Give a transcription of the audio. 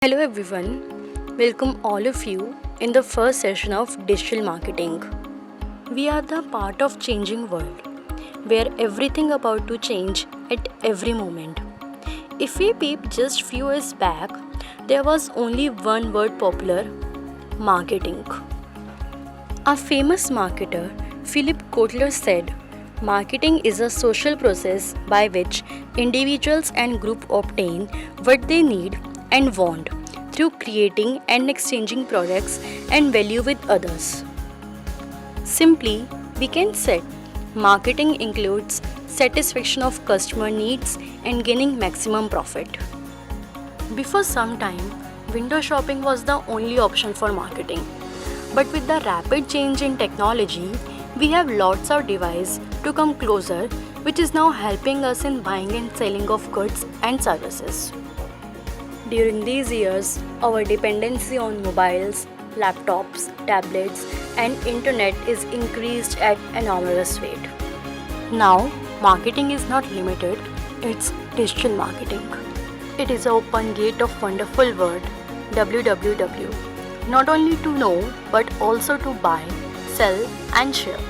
Hello everyone, welcome all of you in the first session of digital marketing. We are the part of changing world where everything about to change at every moment. If we peep just few years back, there was only one word popular, marketing. A famous marketer, Philip Kotler said, marketing is a social process by which individuals and groups obtain what they need and want through creating and exchanging products and value with others. Simply, we can say marketing includes satisfaction of customer needs and gaining maximum profit. Before some time, window shopping was the only option for marketing. But with the rapid change in technology, we have lots of devices to come closer, which is now helping us in buying and selling of goods and services. During these years, our dependency on mobiles, laptops, tablets, and internet is increased at enormous rate. Now, marketing is not limited, it's digital marketing. It is an open gate of wonderful word, www. Not only to know, but also to buy, sell, and share.